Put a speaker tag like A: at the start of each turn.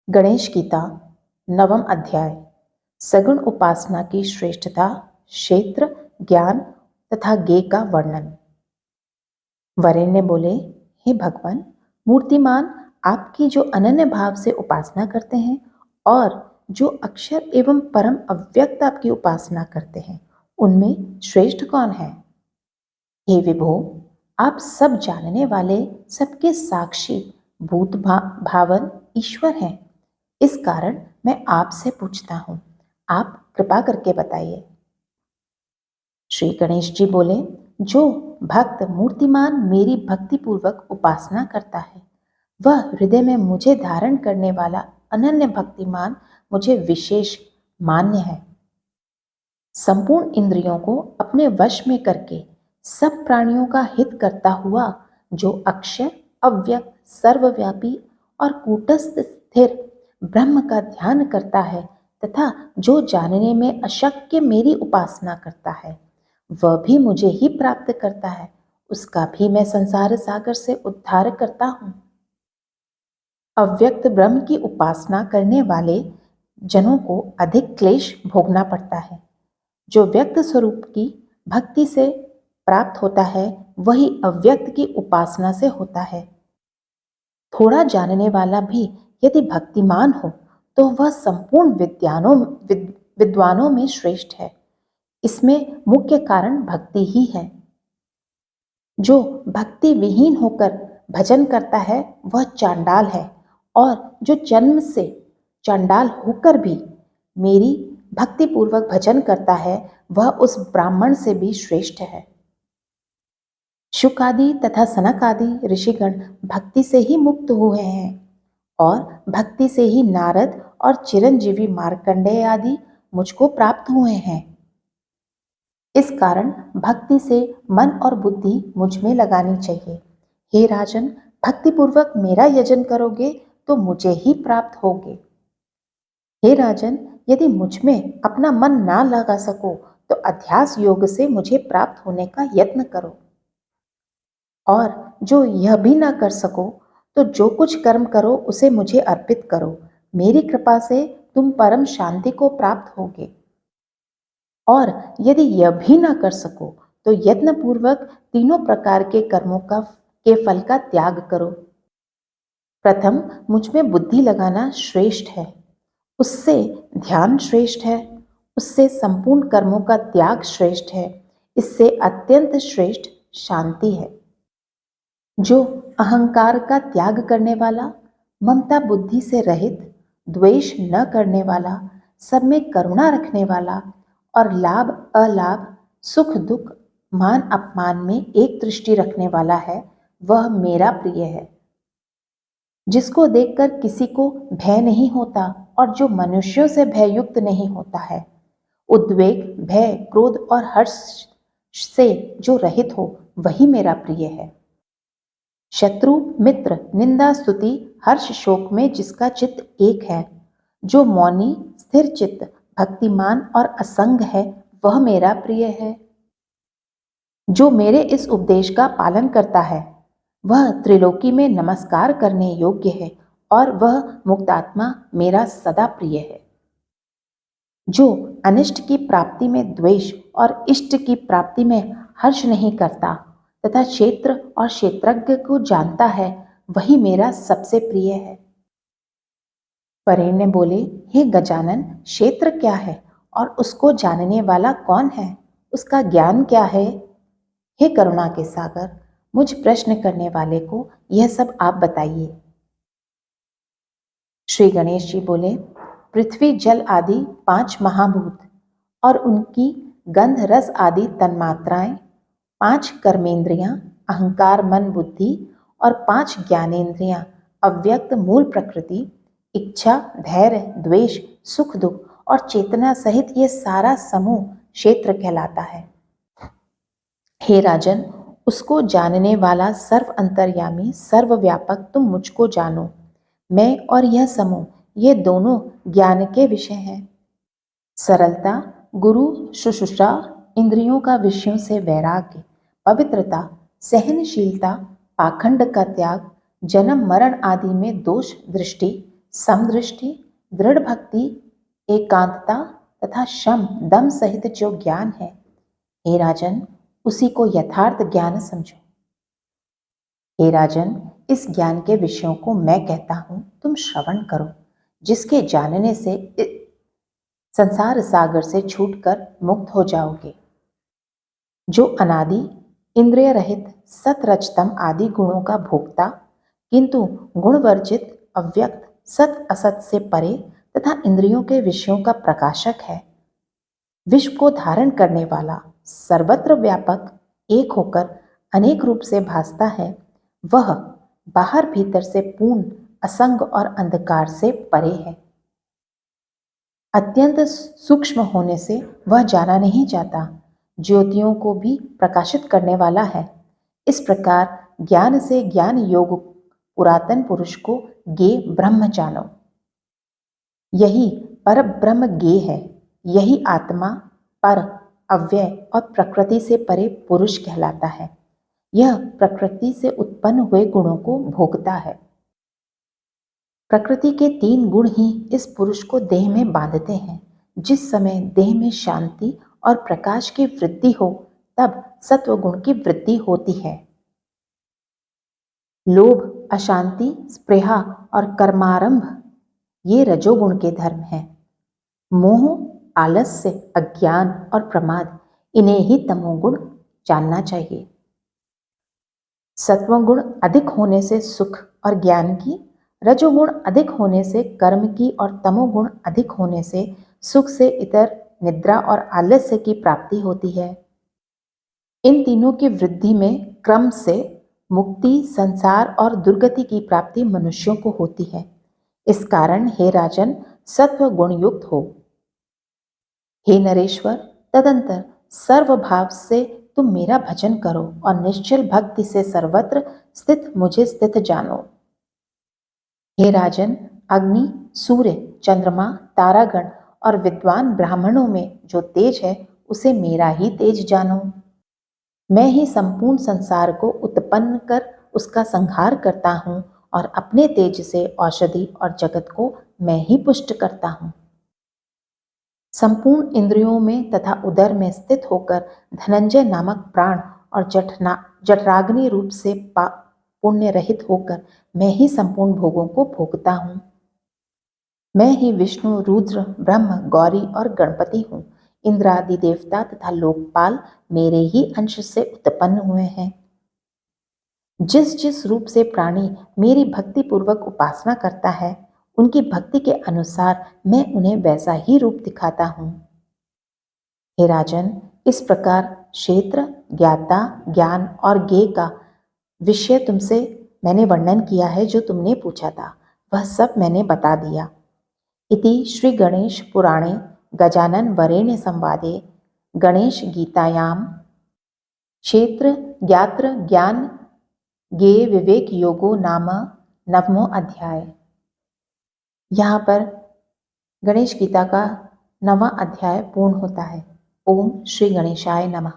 A: गणेश गीता नवम अध्याय सगुण उपासना की श्रेष्ठता, क्षेत्र, ज्ञान तथा ज्ञेय का वर्णन। वरेण्य बोले, हे भगवान, मूर्तिमान आपकी जो अनन्य भाव से उपासना करते हैं और जो अक्षर एवं परम अव्यक्त आपकी उपासना करते हैं, उनमें श्रेष्ठ कौन है? हे विभो, आप सब जानने वाले, सबके साक्षी, भूत भावन ईश्वर हैं। इस कारण मैं आपसे पूछता हूं, आप कृपा करके बताइए। श्री गणेश जी बोले, जो भक्त मूर्तिमान मेरी भक्ति पूर्वक उपासना करता है, वह हृदय में मुझे धारण करने वाला अनन्य भक्तिमान मुझे विशेष मान्य है। संपूर्ण इंद्रियों को अपने वश में करके सब प्राणियों का हित करता हुआ जो अक्षर, अव्यक्त, सर्वव्यापी और कूटस्थ स्थिर ब्रह्म का ध्यान करता है तथा जो जानने में अशक्य मेरी उपासना करता है, वह भी मुझे ही प्राप्त करता है। उसका भी मैं संसार सागर से उद्धार करता हूँ। अव्यक्त ब्रह्म की उपासना करने वाले जनों को अधिक क्लेश भोगना पड़ता है। जो व्यक्त स्वरूप की भक्ति से प्राप्त होता है, वही अव्यक्त की उपासना से होता है। थोड़ा जानने वाला भी यदि भक्तिमान हो तो वह संपूर्ण विद्वानों में श्रेष्ठ है। इसमें मुख्य कारण भक्ति ही है। जो भक्ति विहीन होकर भजन करता है वह चांडाल है, और जो जन्म से चांडाल होकर भी मेरी भक्ति पूर्वक भजन करता है वह उस ब्राह्मण से भी श्रेष्ठ है। शुक आदि तथा सनक आदि ऋषिगण भक्ति से ही मुक्त हुए हैं, और भक्ति से ही नारद और चिरंजीवी मार्कंडेय आदि मुझको प्राप्त हुए हैं। इस कारण भक्ति से मन और बुद्धि मुझ में लगानी चाहिए। हे राजन, भक्ति पूर्वक मेरा यजन करोगे तो मुझे ही प्राप्त होगे। हे राजन, यदि मुझ में अपना मन ना लगा सको तो अध्यास योग से मुझे प्राप्त होने का यत्न करो। और जो यह भी ना कर सको तो जो कुछ कर्म करो उसे मुझे अर्पित करो। मेरी कृपा से तुम परम शांति को प्राप्त होगे। और यदि यह भी ना कर सको तो यत्न पूर्वक तीनों प्रकार के कर्मों के फल का त्याग करो। प्रथम मुझ में बुद्धि लगाना श्रेष्ठ है, उससे ध्यान श्रेष्ठ है, उससे संपूर्ण कर्मों का त्याग श्रेष्ठ है, इससे अत्यंत श्रेष्ठ शांति है। जो अहंकार का त्याग करने वाला, ममता बुद्धि से रहित, द्वेष न करने वाला, सब में करुणा रखने वाला और लाभ अलाभ, सुख दुख, मान अपमान में एक दृष्टि रखने वाला है, वह मेरा प्रिय है। जिसको देखकर किसी को भय नहीं होता और जो मनुष्यों से भययुक्त नहीं होता है, उद्वेग, भय, क्रोध और हर्ष से जो रहित हो, वही मेरा प्रिय है। शत्रु, मित्र, निंदा, स्तुति, हर्ष, शोक में जिसका चित्त एक है, जो मौनी, स्थिर चित्त, भक्तिमान और असंग है, वह मेरा प्रिय है। जो मेरे इस उपदेश का पालन करता है वह त्रिलोकी में नमस्कार करने योग्य है, और वह मुक्तात्मा मेरा सदा प्रिय है। जो अनिष्ट की प्राप्ति में द्वेष और इष्ट की प्राप्ति में हर्ष नहीं करता तथा क्षेत्र और क्षेत्रज्ञ को जानता है, वही मेरा सबसे प्रिय है। वरेण्य बोले, हे गजानन, क्षेत्र क्या है और उसको जानने वाला कौन है? उसका ज्ञान क्या है? हे करुणा के सागर, मुझ प्रश्न करने वाले को यह सब आप बताइए। श्री गणेश जी बोले, पृथ्वी, जल आदि 5 महाभूत और उनकी गंध रस आदि तन्मात्राएं, 5 कर्मेंद्रियां, अहंकार, मन, बुद्धि और 5 ज्ञानेंद्रियां, अव्यक्त मूल प्रकृति, इच्छा, धैर्य, द्वेष, सुख दुख और चेतना सहित ये सारा समूह क्षेत्र कहलाता है। हे राजन, उसको जानने वाला सर्व अंतर्यामी, सर्वव्यापक तुम मुझको जानो। मैं और यह समूह, ये दोनों ज्ञान के विषय हैं। सरलता, गुरु शुश्रूषा, इंद्रियों का विषयों से वैराग्य, पवित्रता, सहनशीलता, पाखंड का त्याग, जन्म मरण आदि में दोष दृष्टि, समदृष्टि, दृढ़ भक्ति, एकांतता तथा शम दम सहित जो ज्ञान है, हे राजन, उसी को यथार्थ ज्ञान समझो। हे राजन, इस ज्ञान के विषयों को मैं कहता हूं, तुम श्रवण करो, जिसके जानने से संसार सागर से छूटकर मुक्त हो जाओगे। जो अनादि, इंद्रिय रहित, सत रजतम आदि गुणों का भोक्ता, किंतु गुणवर्जित, अव्यक्त, सत असत से परे तथा इंद्रियों के विषयों का प्रकाशक है, विश्व को धारण करने वाला, सर्वत्र व्यापक, एक होकर अनेक रूप से भासता है, वह बाहर भीतर से पूर्ण, असंग और अंधकार से परे है। अत्यंत सूक्ष्म होने से वह जाना नहीं जाता, ज्योतियों को भी प्रकाशित करने वाला है। इस प्रकार ज्ञान से ज्ञान योग पुरातन पुरुष को गे ब्रह्म जानो। यही पर ब्रह्म गे है, यही आत्मा पर, अव्यय और प्रकृति से परे पुरुष कहलाता है। यह प्रकृति से उत्पन्न हुए गुणों को भोगता है। प्रकृति के 3 गुण ही इस पुरुष को देह में बांधते हैं। जिस समय देह में शांति और प्रकाश की वृद्धि हो, तब सत्व गुण की वृद्धि होती है। लोभ, अशांति, स्पृहा और कर्मारंभ ये रजोगुण के धर्म हैं। मोह, आलस्य, अज्ञान और प्रमाद, इन्हें ही तमोगुण जानना चाहिए। सत्वगुण अधिक होने से सुख और ज्ञान की, रजोगुण अधिक होने से कर्म की और तमोगुण अधिक होने से सुख से इतर निद्रा और आलस्य की प्राप्ति होती है। इन तीनों की वृद्धि में क्रम से मुक्ति, संसार और दुर्गति की प्राप्ति मनुष्यों को होती है। इस कारण हे राजन, सत्व गुण युक्त हो। हे नरेश्वर, तदंतर सर्वभाव से तुम मेरा भजन करो और निश्चल भक्ति से सर्वत्र स्थित मुझे स्थित जानो। हे राजन, अग्नि, सूर्य, चंद्रमा, तारागण और विद्वान ब्राह्मणों में जो तेज है, उसे मेरा ही तेज जानो। मैं ही संपूर्ण संसार को उत्पन्न कर उसका संहार करता हूँ और अपने तेज से औषधि और जगत को मैं ही पुष्ट करता हूँ। संपूर्ण इंद्रियों में तथा उदर में स्थित होकर धनंजय नामक प्राण और जठराग्नि रूप से पुण्य रहित होकर मैं ही संपूर्ण भोगों को भोगता हूँ। मैं ही विष्णु, रुद्र, ब्रह्म, गौरी और गणपति हूँ। इंद्र आदि देवता तथा लोकपाल मेरे ही अंश से उत्पन्न हुए हैं। जिस जिस रूप से प्राणी मेरी भक्ति पूर्वक उपासना करता है, उनकी भक्ति के अनुसार मैं उन्हें वैसा ही रूप दिखाता हूँ। हे राजन, इस प्रकार क्षेत्र, ज्ञाता, ज्ञान और ज्ञेय का विषय तुमसे मैंने वर्णन किया है। जो तुमने पूछा था वह सब मैंने बता दिया। इति श्री गणेश पुराणे गजानन वरेण्य संवादे गणेश गीतायाम क्षेत्र ज्ञात्र ज्ञान ज्ञेय विवेक योगो नाम 9वां अध्याय। यहाँ पर गणेश गीता का 9वां अध्याय पूर्ण होता है। ओम श्री गणेशाय नमः।